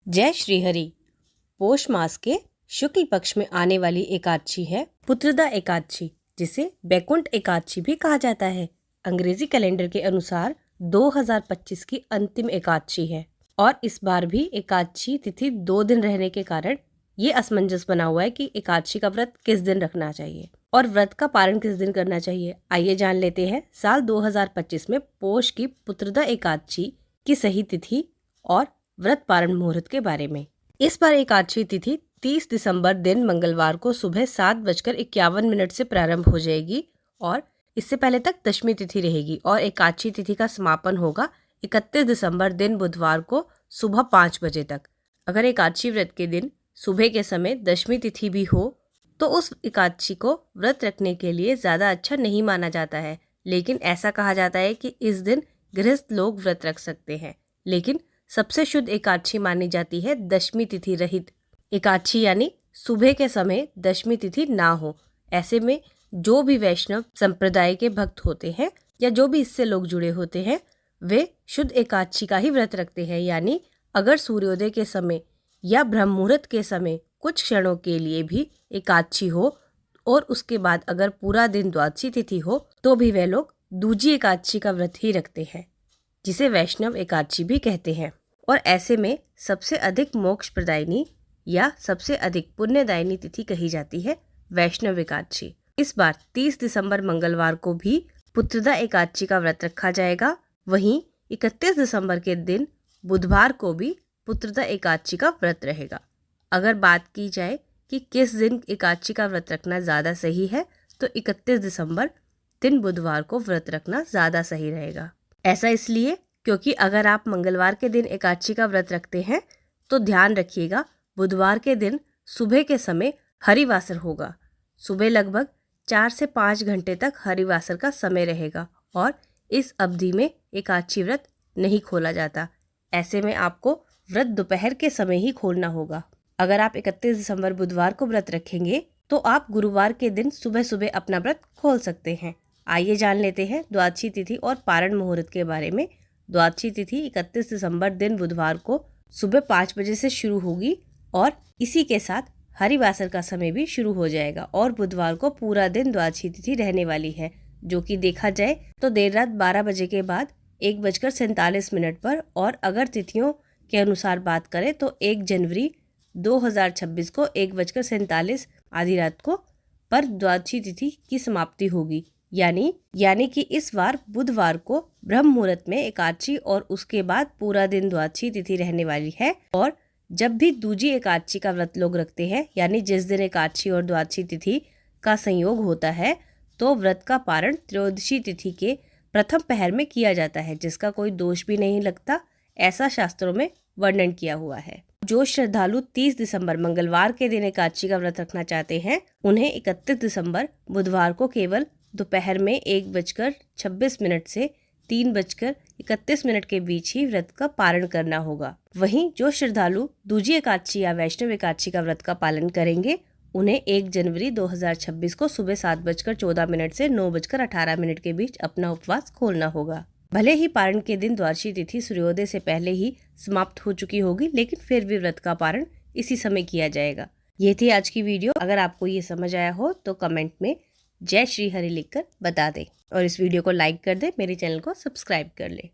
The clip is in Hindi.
जय श्री हरि। पोष मास के शुक्ल पक्ष में आने वाली एकादशी है पुत्रदा एकादशी, जिसे बैकुंठ एकादशी भी कहा जाता है। अंग्रेजी कैलेंडर के अनुसार 2025 की अंतिम एकादशी है और इस बार भी एकादशी तिथि 2 दिन रहने के कारण ये असमंजस बना हुआ है कि एकादशी का व्रत किस दिन रखना चाहिए और व्रत का पारण किस दिन करना चाहिए। आइए जान लेते हैं साल 2025 में पोष की पुत्रदा एकादशी की सही तिथि और व्रत पारण मुहूर्त के बारे में। इस बार एकादशी तिथि 30 दिसंबर दिन मंगलवार को सुबह 7:51 से प्रारंभ हो जाएगी और इससे पहले तक दशमी तिथि रहेगी और एकादशी तिथि का समापन होगा 31 दिसंबर दिन बुधवार को सुबह 5 बजे तक। अगर एकादशी व्रत के दिन सुबह के समय दशमी तिथि भी हो तो उस एकादशी को व्रत रखने के लिए ज़्यादा अच्छा नहीं माना जाता है, लेकिन ऐसा कहा जाता है कि इस दिन गृहस्थ लोग व्रत रख सकते हैं। लेकिन सबसे शुद्ध एकादशी मानी जाती है दशमी तिथि रहित एकादशी, यानी सुबह के समय दशमी तिथि ना हो। ऐसे में जो भी वैष्णव संप्रदाय के भक्त होते हैं या जो भी इससे लोग जुड़े होते हैं वे शुद्ध एकादशी का ही व्रत रखते हैं, यानी अगर सूर्योदय के समय या ब्रह्म मुहूर्त के समय कुछ क्षणों के लिए भी एकादशी हो और उसके बाद अगर पूरा दिन द्वादशी तिथि हो तो भी वे लोग दूजी एकादशी का व्रत ही रखते हैं, जिसे वैष्णव एकादशी भी कहते हैं। और ऐसे में सबसे अधिक मोक्ष प्रदायिनी या सबसे अधिक पुण्यदायिनी तिथि कही जाती है वैष्णव एकादशी। इस बार 30 दिसंबर मंगलवार को भी पुत्रदा एकादशी का व्रत रखा जाएगा। वहीं 31 दिसंबर के दिन बुधवार को भी पुत्रदा एकादशी का व्रत रहेगा। अगर बात की जाए कि किस दिन एकादशी का व्रत रखना ज़्यादा सही है तो 31 दिसंबर दिन बुधवार को व्रत रखना ज़्यादा सही रहेगा। ऐसा इसलिए क्योंकि अगर आप मंगलवार के दिन एकादशी का व्रत रखते हैं तो ध्यान रखिएगा बुधवार के दिन सुबह के समय हरिवासर होगा। सुबह लगभग 4 से 5 घंटे तक हरिवासर का समय रहेगा और इस अवधि में एकादशी व्रत नहीं खोला जाता। ऐसे में आपको व्रत दोपहर के समय ही खोलना होगा। अगर आप 31 दिसंबर बुधवार को व्रत रखेंगे तो आप गुरुवार के दिन सुबह सुबह अपना व्रत खोल सकते हैं। आइए जान लेते हैं द्वादशी तिथि और पारण मुहूर्त के बारे में। द्वादशी तिथि 31 दिसंबर दिन बुधवार को सुबह 5 बजे से शुरू होगी और इसी के साथ हरिवासर का समय भी शुरू हो जाएगा और बुधवार को पूरा दिन द्वादशी तिथि रहने वाली है, जो कि देखा जाए तो देर रात 12 बजे के बाद 1:47 पर। और अगर तिथियों के अनुसार बात करें तो 1 जनवरी 2026 को 1:47 आधी रात को पर द्वादशी तिथि की समाप्ति होगी। यानी कि इस बार बुधवार को ब्रह्म मुहूर्त में एकादशी और उसके बाद पूरा दिन द्वादशी तिथि रहने वाली है। और जब भी दूजी एकादशी का व्रत लोग रखते हैं, यानी जिस दिन एकादशी और द्वादशी तिथि का संयोग होता है, तो व्रत का पारण त्रयोदशी तिथि के प्रथम पहर में किया जाता है, जिसका कोई दोष भी नहीं लगता, ऐसा शास्त्रों में वर्णन किया हुआ है। जो श्रद्धालु 30 दिसंबर मंगलवार के दिन एकादशी का व्रत रखना चाहते हैं उन्हें 31 दिसंबर बुधवार को केवल दोपहर में 1:26 से 3:31 के बीच ही व्रत का पारण करना होगा। वहीं जो श्रद्धालु दूजी एकादशी या वैष्णव एकादशी का व्रत का पालन करेंगे उन्हें 1 जनवरी 2026 को सुबह 7:14 से 9:18 के बीच अपना उपवास खोलना होगा। भले ही पारण के दिन द्वादशी तिथि सूर्योदय से पहले ही समाप्त हो चुकी होगी, लेकिन फिर भी व्रत का पारण इसी समय किया जाएगा। ये थी आज की वीडियो। अगर आपको ये समझ आया हो तो कमेंट में जय श्री हरि लिखकर बता दें और इस वीडियो को लाइक कर दें, मेरे चैनल को सब्सक्राइब कर लें।